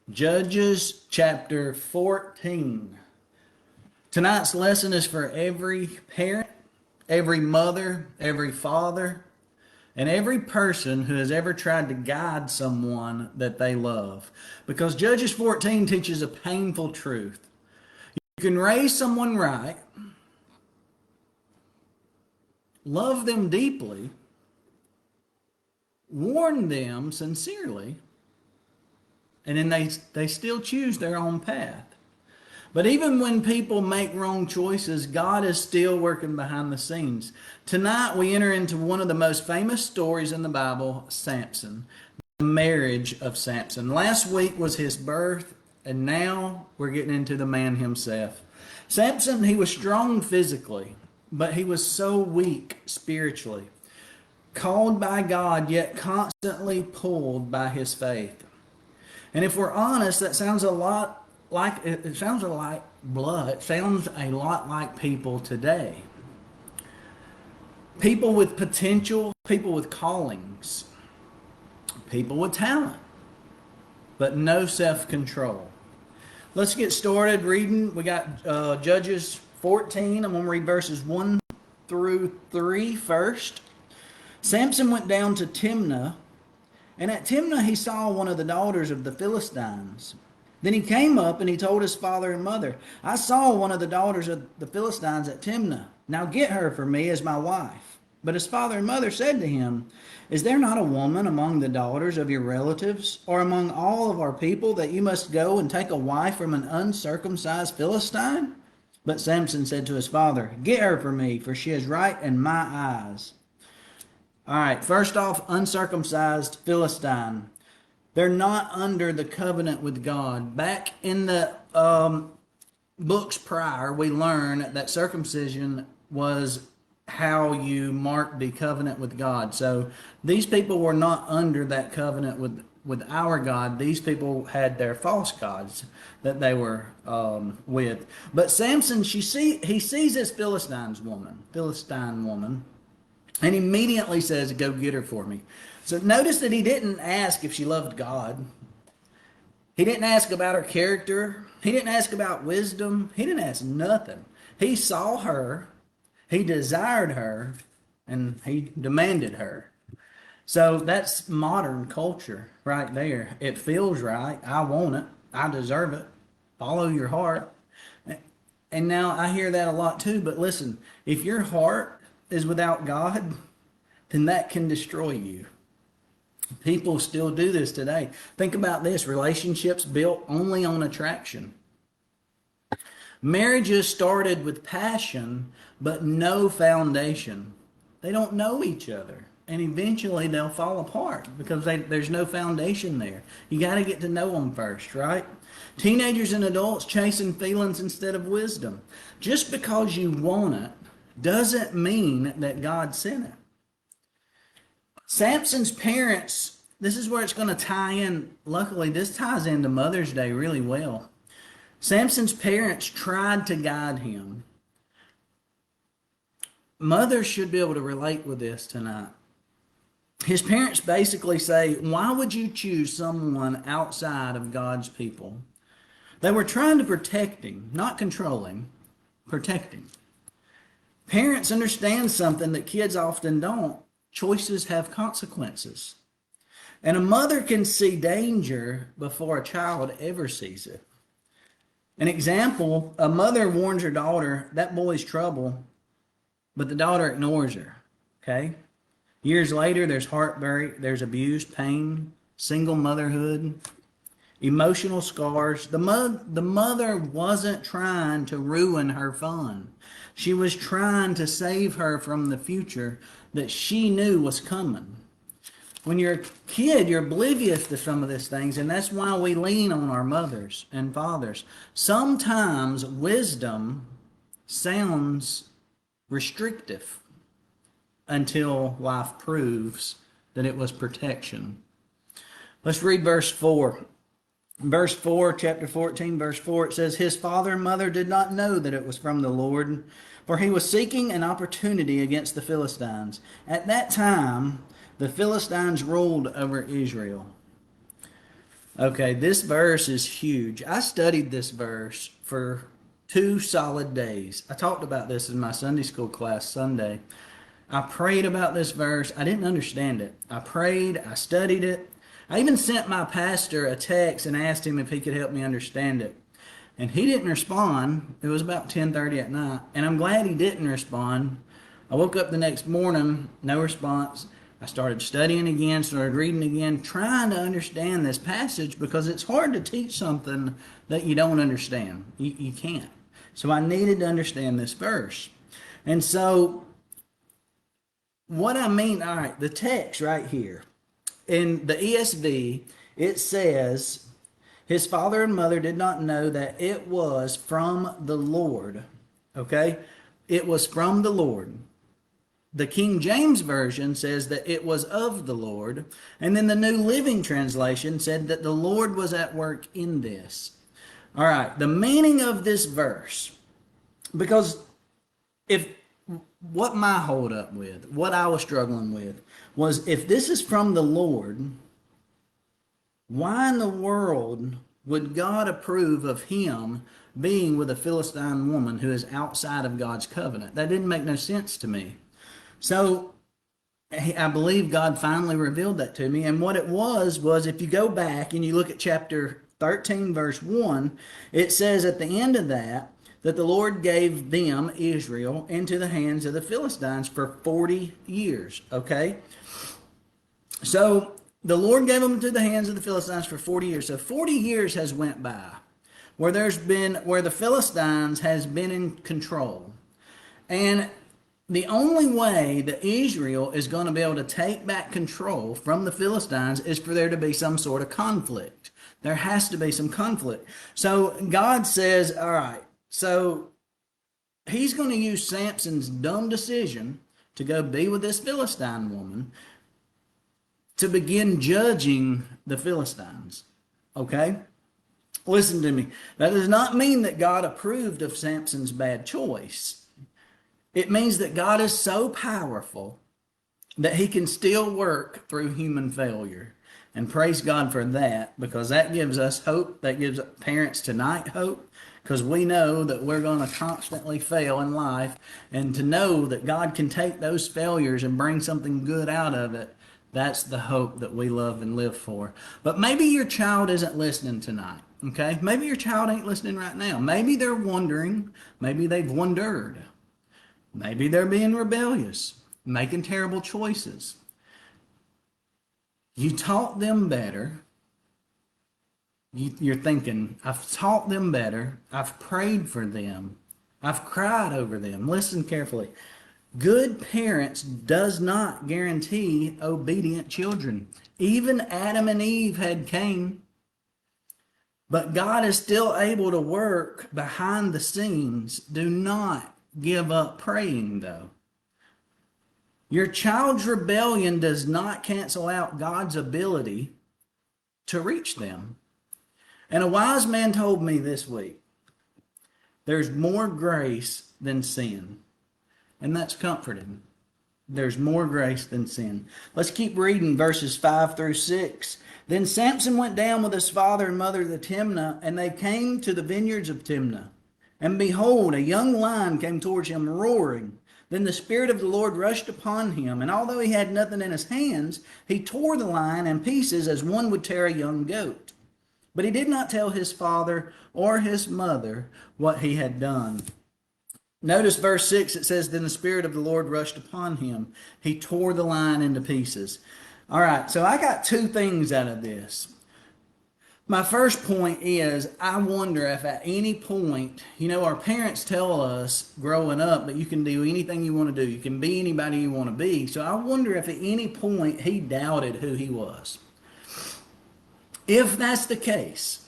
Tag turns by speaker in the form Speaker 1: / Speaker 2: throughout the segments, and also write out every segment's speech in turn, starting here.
Speaker 1: Judges chapter 14. Tonight's lesson is for every parent, every mother, every father, and every person who has ever tried to guide someone that they love. Because Judges 14 teaches a painful truth. You can raise someone right, love them deeply, warn them sincerely, and then they still choose their own path. But even when people make wrong choices, God is still working behind the scenes. Tonight we enter into one of the most famous stories in the Bible, Samson, the marriage of Samson. Last week was his birth, and now we're getting into the man himself. Samson, he was strong physically, but he was so weak spiritually. Called by God, yet constantly pulled by his faith. And if we're honest, that sounds a lot like it sounds a lot blood. It sounds a lot like people today. People with potential, people with callings, people with talent, but no self-control. Let's get started reading. We got Judges 14. I'm going to read verses 1 through 3 first. Samson went down to Timnah, and at Timnah he saw one of the daughters of the Philistines. Then he came up and he told his father and mother, I saw one of the daughters of the Philistines at Timnah. Now get her for me as my wife. But his father and mother said to him, Is there not a woman among the daughters of your relatives or among all of our people that you must go and take a wife from an uncircumcised Philistine? But Samson said to his father, Get her for me, for she is right in my eyes. All right, first off, uncircumcised Philistine. They're not under the covenant with God. Back in the books prior, we learn that circumcision was how you marked the covenant with God. So these people were not under that covenant with our God. These people had their false gods that they were with. But Samson, he sees this Philistine woman, and immediately says, Go get her for me. So notice that he didn't ask if she loved God. He didn't ask about her character. He didn't ask about wisdom. He didn't ask nothing. He saw her, he desired her, and he demanded her. So that's modern culture right there. It feels right. I want it. I deserve it. Follow your heart. And now I hear that a lot too, but listen, if your heart is without God, then that can destroy you. People still do this today. Think about this: relationships built only on attraction. Marriages started with passion, but no foundation. They don't know each other, and eventually they'll fall apart because there's no foundation there. You got to get to know them first, right? Teenagers and adults chasing feelings instead of wisdom. Just because you want it doesn't mean that God sent it. Samson's parents, this is where it's going to tie in. Luckily, this ties into Mother's Day really well. Samson's parents tried to guide him. Mothers should be able to relate with this tonight. His parents basically say, Why would you choose someone outside of God's people? They were trying to protect him, not control him, protect him. Parents understand something that kids often don't. Choices have consequences. And a mother can see danger before a child ever sees it. An example, a mother warns her daughter, that boy's trouble, but the daughter ignores her. Okay? Years later, there's heartbreak, there's abuse, pain, single motherhood, emotional scars. The mother wasn't trying to ruin her fun. She was trying to save her from the future that she knew was coming. When you're a kid, you're oblivious to some of these things, and that's why we lean on our mothers and fathers. Sometimes wisdom sounds restrictive until life proves that it was protection. Let's read verse 4. Verse 4, chapter 14, verse 4, it says, His father and mother did not know that it was from the Lord, for he was seeking an opportunity against the Philistines. At that time, the Philistines ruled over Israel. Okay, this verse is huge. I studied this verse for 2 solid days. I talked about this in my Sunday school class Sunday. I prayed about this verse. I didn't understand it. I prayed, I studied it. I even sent my pastor a text and asked him if he could help me understand it. And he didn't respond. It was about 10:30 at night, and I'm glad he didn't respond. I woke up the next morning, no response. I started studying again, started reading again, trying to understand this passage because it's hard to teach something that you don't understand. You can't. So I needed to understand this verse. And so what I mean, all right, the text right here in the ESV, it says, his father and mother did not know that it was from the Lord. Okay? It was from the Lord. The King James Version says that it was of the Lord. And then the New Living Translation said that the Lord was at work in this. All right, the meaning of this verse, because if what my hold up with, what I was struggling with, was if this is from the Lord, why in the world would God approve of him being with a Philistine woman who is outside of God's covenant? That didn't make no sense to me. So I believe God finally revealed that to me. And what it was if you go back and you look at chapter 13, verse 1, it says at the end of that the Lord gave them, Israel, into the hands of the Philistines for 40 years. Okay? So the Lord gave them into the hands of the Philistines for 40 years. So 40 years has went by where the Philistines has been in control. And the only way that Israel is going to be able to take back control from the Philistines is for there to be some sort of conflict. There has to be some conflict. So God says, all right, so he's going to use Samson's dumb decision to go be with this Philistine woman to begin judging the Philistines. Okay? Listen to me. That does not mean that God approved of Samson's bad choice. It means that God is so powerful that he can still work through human failure. And praise God for that, because that gives us hope. That gives parents tonight hope, because we know that we're going to constantly fail in life. And to know that God can take those failures and bring something good out of it, that's the hope that we love and live for. But maybe your child isn't listening tonight, okay? Maybe your child ain't listening right now. Maybe they're wondering. Maybe they've wondered. Maybe they're being rebellious, making terrible choices. You taught them better. You're thinking, I've taught them better. I've prayed for them. I've cried over them. Listen carefully. Good parents does not guarantee obedient children. Even Adam and Eve had Cain. But God is still able to work behind the scenes. Do not give up praying, though. Your child's rebellion does not cancel out God's ability to reach them. And a wise man told me this week, there's more grace than sin. And that's comforting. There's more grace than sin. Let's keep reading verses 5 through 6. Then Samson went down with his father and mother to Timnah, and they came to the vineyards of Timnah. And behold, a young lion came towards him roaring. Then the Spirit of the Lord rushed upon him, and although he had nothing in his hands, he tore the lion in pieces as one would tear a young goat. But he did not tell his father or his mother what he had done. Notice verse 6, it says, then the Spirit of the Lord rushed upon him. He tore the lion into pieces. All right, so I got two things out of this. My first point is, I wonder if at any point, our parents tell us growing up that you can do anything you want to do. You can be anybody you want to be. So I wonder if at any point he doubted who he was. If that's the case,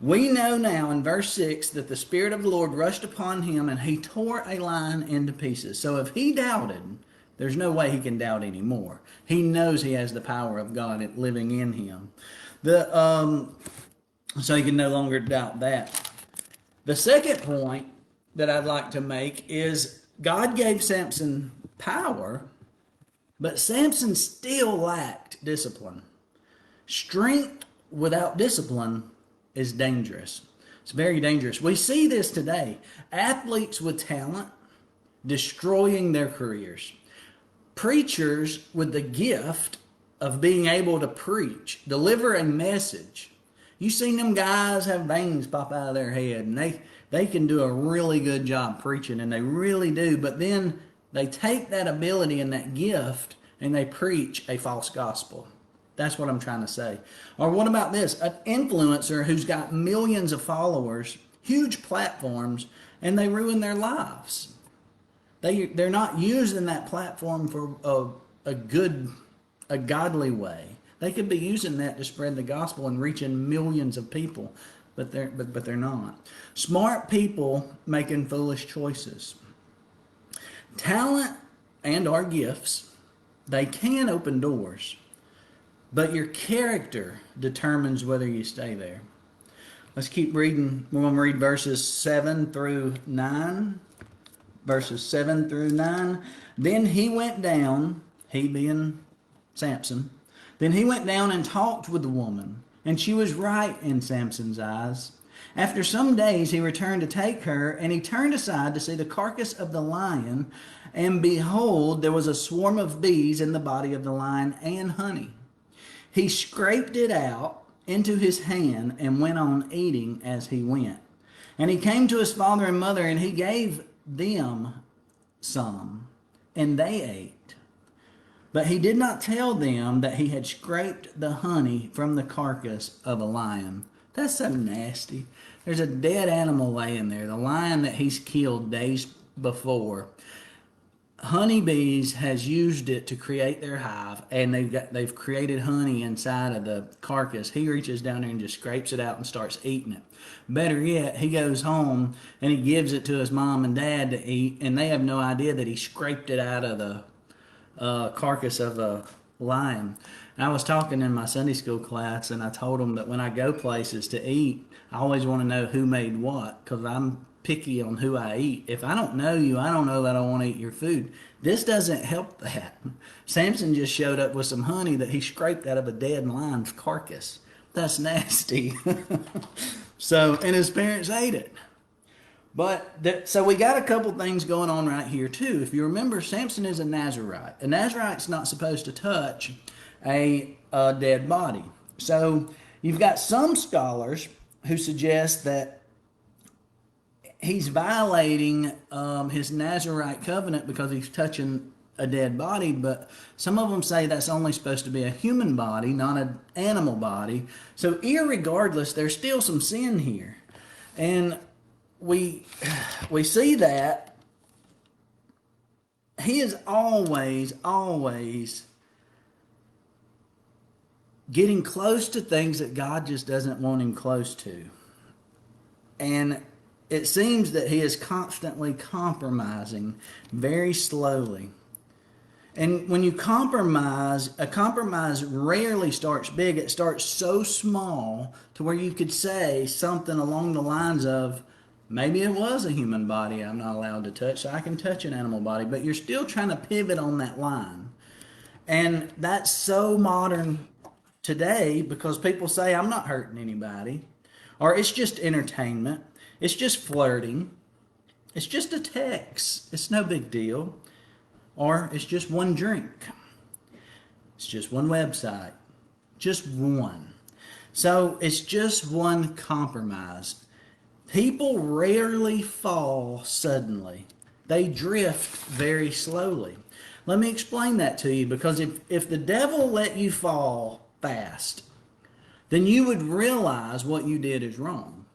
Speaker 1: we know now in verse 6 that the Spirit of the Lord rushed upon him and he tore a lion into pieces. So if he doubted, there's no way he can doubt anymore. He knows he has the power of God living in him. So he can no longer doubt that. The second point that I'd like to make is God gave Samson power, but Samson still lacked discipline. Strength without discipline is dangerous. It's very dangerous. We see this today. Athletes with talent destroying their careers. Preachers with the gift of being able to preach, deliver a message. You seen them guys have veins pop out of their head, and they can do a really good job preaching, and they really do. But then they take that ability and that gift and they preach a false gospel. That's what I'm trying to say. Or what about this? An influencer who's got millions of followers, huge platforms, and they ruin their lives. They're not using that platform for a godly way. They could be using that to spread the gospel and reaching millions of people, but they're not. Smart people making foolish choices. Talent and our gifts, they can open doors, but your character determines whether you stay there. Let's keep reading. We're going to read verses 7 through 9. Verses 7 through 9. Then he went down, he being Samson, then he went down and talked with the woman, and she was right in Samson's eyes. After some days he returned to take her, and he turned aside to see the carcass of the lion, and behold, there was a swarm of bees in the body of the lion and honey. He scraped it out into his hand and went on eating as he went. And he came to his father and mother, and he gave them some, and they ate. But he did not tell them that he had scraped the honey from the carcass of a lion. That's so nasty. There's a dead animal laying there, the lion that he's killed days before. Honeybees has used it to create their hive, and they've created honey inside of the carcass. He reaches down there and just scrapes it out and starts eating it. Better yet, he goes home and he gives it to his mom and dad to eat, and they have no idea that he scraped it out of the carcass of a lion. And I was talking in my Sunday school class, and I told them that when I go places to eat, I always want to know who made what, because I'm picky on who I eat. If I don't know you, I don't know that I want to eat your food. This doesn't help that. Samson just showed up with some honey that he scraped out of a dead lion's carcass. That's nasty. And his parents ate it. So we got a couple things going on right here too. If you remember, Samson is a Nazarite. A Nazarite's not supposed to touch a dead body. So you've got some scholars who suggest that he's violating his Nazarite covenant because he's touching a dead body, but some of them say that's only supposed to be a human body, not an animal body. So irregardless, there's still some sin here. And we see that he is always getting close to things that God just doesn't want him close to. And it seems that he is constantly compromising very slowly. And when you compromise, a compromise rarely starts big. It starts so small to where you could say something along the lines of, maybe it was a human body I'm not allowed to touch, so I can touch an animal body. But you're still trying to pivot on that line. And that's so modern today because people say, I'm not hurting anybody. Or it's just entertainment. It's just flirting. It's just a text. It's no big deal. Or it's just one drink. It's just one website. Just one. So it's just one compromise. People rarely fall suddenly. They drift very slowly. Let me explain that to you, because if the devil let you fall fast, then you would realize what you did is wrong.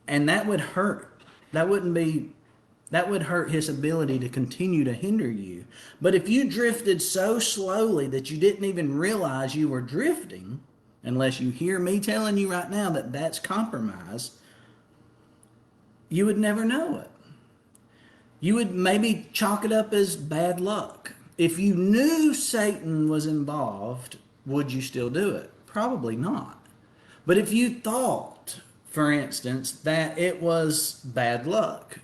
Speaker 1: And that would hurt. That would hurt his ability to continue to hinder you. But if you drifted so slowly that you didn't even realize you were drifting, unless you hear me telling you right now that that's compromise, you would never know it. You would maybe chalk it up as bad luck. If you knew Satan was involved, would you still do it? Probably not. But if you thought, for instance, that it was bad luck,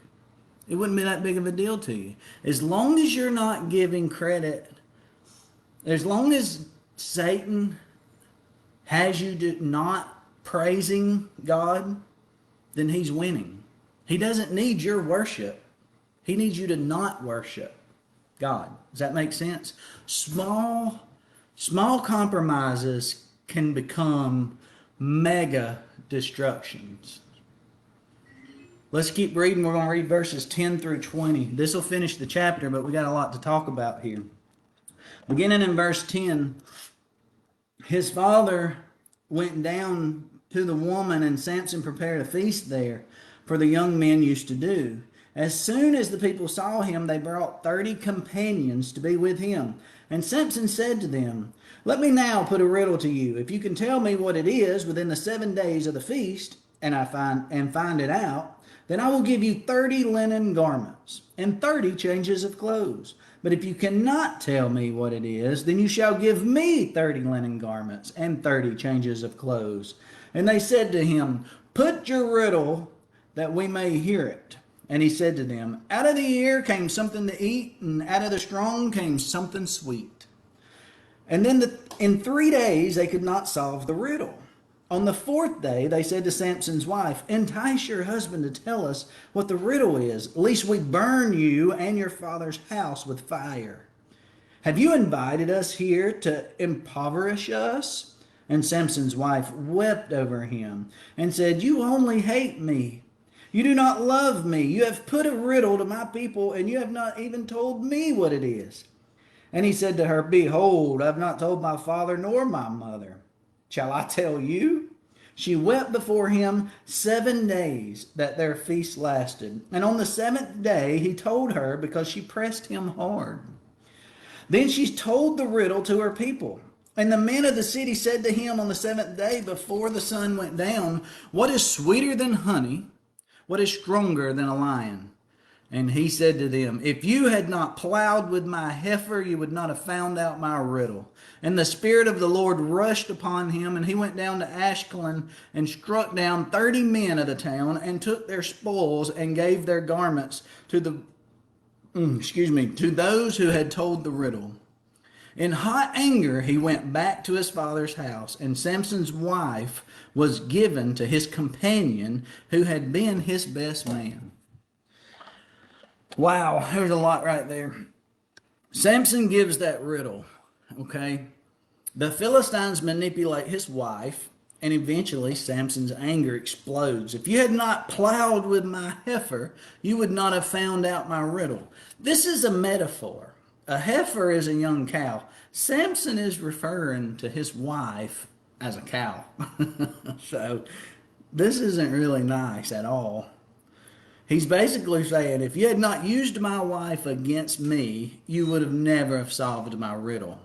Speaker 1: it wouldn't be that big of a deal to you. As long as you're not giving credit, as long as Satan has you not praising God, then he's winning. He doesn't need your worship. He needs you to not worship God. Does that make sense? Small compromises can become mega destructions. Let's keep reading. We're going to read verses 10 through 20. This will finish the chapter, but we got a lot to talk about here. Beginning in verse 10, his father went down to the woman, and Samson prepared a feast there, for the young men used to do. As soon as the people saw him, they brought 30 companions to be with him. And Samson said to them, "Let me now put a riddle to you. If you can tell me what it is within the 7 days of the feast, and find it out, then I will give you 30 linen garments and 30 changes of clothes. But if you cannot tell me what it is, then you shall give me 30 linen garments and 30 changes of clothes." And they said to him, "Put your riddle that we may hear it." And he said to them, "Out of the ear came something to eat, and out of the strong came something sweet." And then in 3 days they could not solve the riddle. On the 4th day, they said to Samson's wife, "Entice your husband to tell us what the riddle is, lest we burn you and your father's house with fire. Have you invited us here to impoverish us?" And Samson's wife wept over him and said, "You only hate me. You do not love me. You have put a riddle to my people, and you have not even told me what it is." And he said to her, "Behold, I have not told my father nor my mother. Shall I tell you?" She wept before him 7 days that their feast lasted. And on the 7th day he told her, because she pressed him hard. Then she told the riddle to her people. And the men of the city said to him on the 7th day before the sun went down, "What is sweeter than honey? What is stronger than a lion?" And he said to them, "If you had not plowed with my heifer, you would not have found out my riddle." And the Spirit of the Lord rushed upon him, and he went down to Ashkelon and struck down 30 men of the town and took their spoils and gave their garments to those who had told the riddle. In hot anger, he went back to his father's house, and Samson's wife was given to his companion who had been his best man. Wow, there's a lot right there. Samson gives that riddle, okay? The Philistines manipulate his wife, and eventually Samson's anger explodes. "If you had not plowed with my heifer, you would not have found out my riddle." This is a metaphor. A heifer is a young cow. Samson is referring to his wife as a cow. So this isn't really nice at all. He's basically saying, if you had not used my wife against me, you would have never have solved my riddle.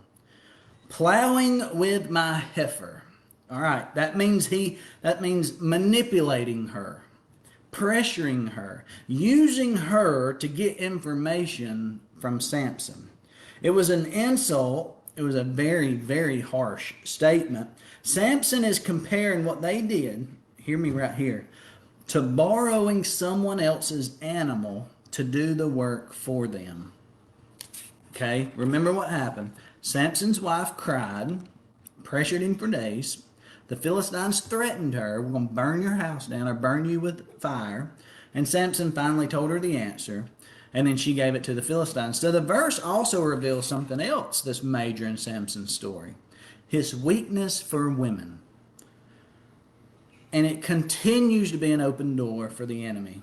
Speaker 1: Plowing with my heifer. All right, that means manipulating her, pressuring her, using her to get information from Samson. It was an insult. It was a very, very harsh statement. Samson is comparing what they did, hear me right here, to borrowing someone else's animal to do the work for them. Okay, remember what happened. Samson's wife cried, pressured him for days. The Philistines threatened her, "We're going to burn your house down or burn you with fire." And Samson finally told her the answer, and then she gave it to the Philistines. So the verse also reveals something else that's major in Samson's story: his weakness for women. And it continues to be an open door for the enemy.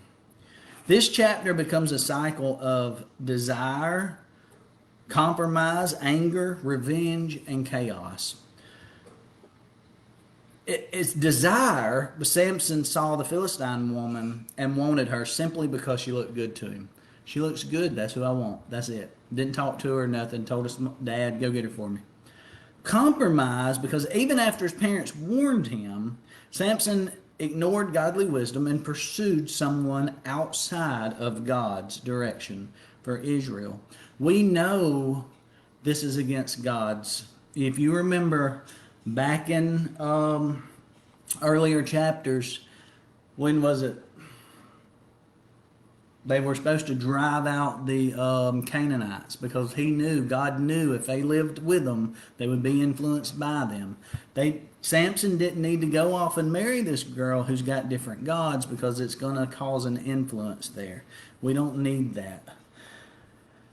Speaker 1: This chapter becomes a cycle of desire, compromise, anger, revenge, and chaos. It's desire, but Samson saw the Philistine woman and wanted her simply because she looked good to him. She looks good, that's who I want. That's it. Didn't talk to her, nothing. Told us, "Dad, go get her for me." Compromise, because even after his parents warned him, Samson ignored godly wisdom and pursued someone outside of God's direction for Israel. We know this is against God's. If you remember back in earlier chapters, when was it? They were supposed to drive out the Canaanites because God knew if they lived with them, they would be influenced by them. Samson didn't need to go off and marry this girl who's got different gods because it's going to cause an influence there. We don't need that.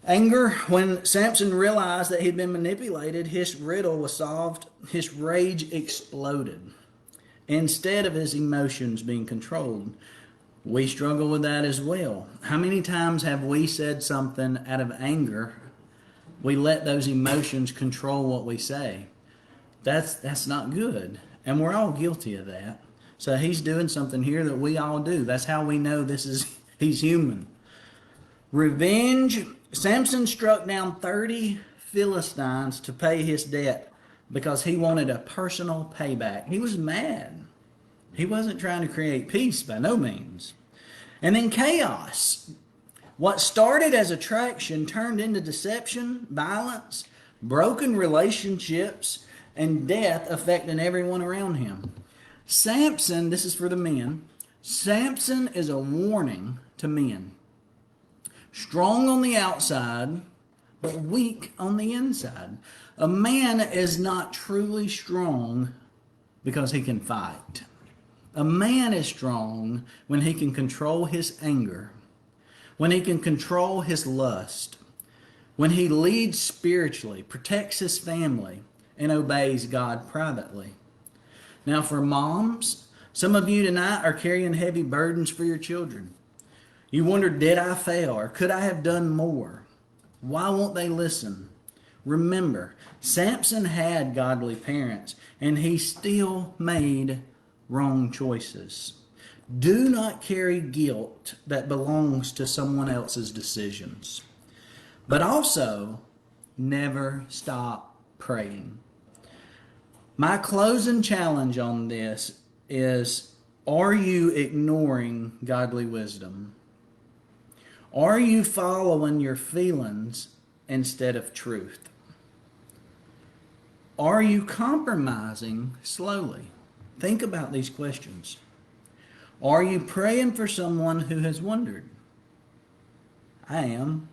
Speaker 1: Anger, when Samson realized that he'd been manipulated, his riddle was solved. His rage exploded instead of his emotions being controlled. We struggle with that as well. How many times have we said something out of anger? We let those emotions control what we say. That's not good. And we're all guilty of that. So he's doing something here that we all do. That's how we know he's human. Revenge. Samson struck down 30 Philistines to pay his debt because he wanted a personal payback. He was mad. He wasn't trying to create peace by no means. And then chaos. What started as attraction turned into deception, violence, broken relationships, and death affecting everyone around him. Samson, this is for the men, Samson is a warning to men. Strong on the outside, but weak on the inside. A man is not truly strong because he can fight. A man is strong when he can control his anger, when he can control his lust, when he leads spiritually, protects his family, and obeys God privately. Now for moms, some of you tonight are carrying heavy burdens for your children. You wonder, did I fail or could I have done more? Why won't they listen? Remember, Samson had godly parents and he still made wrong choices. Do not carry guilt that belongs to someone else's decisions. But also, never stop praying. My closing challenge on this is, are you ignoring godly wisdom? Are you following your feelings instead of truth? Are you compromising slowly? Think about these questions. Are you praying for someone who has wandered? I am.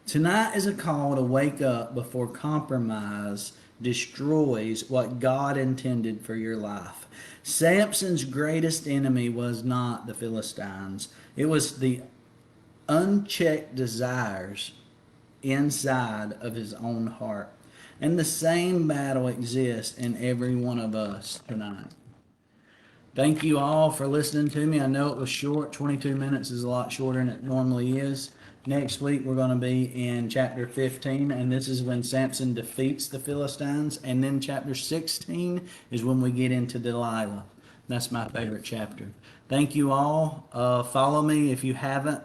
Speaker 1: Tonight is a call to wake up before compromise destroys what God intended for your life. Samson's greatest enemy was not the Philistines. It was the unchecked desires inside of his own heart. And the same battle exists in every one of us tonight. Thank you all for listening to me. I know it was short. 22 minutes is a lot shorter than it normally is. Next week we're going to be in chapter 15, and this is when Samson defeats the Philistines. And then chapter 16 is when we get into Delilah. That's my favorite chapter. Thank you all. Follow me if you haven't,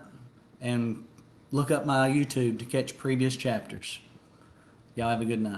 Speaker 1: and look up my YouTube to catch previous chapters. Y'all have a good night.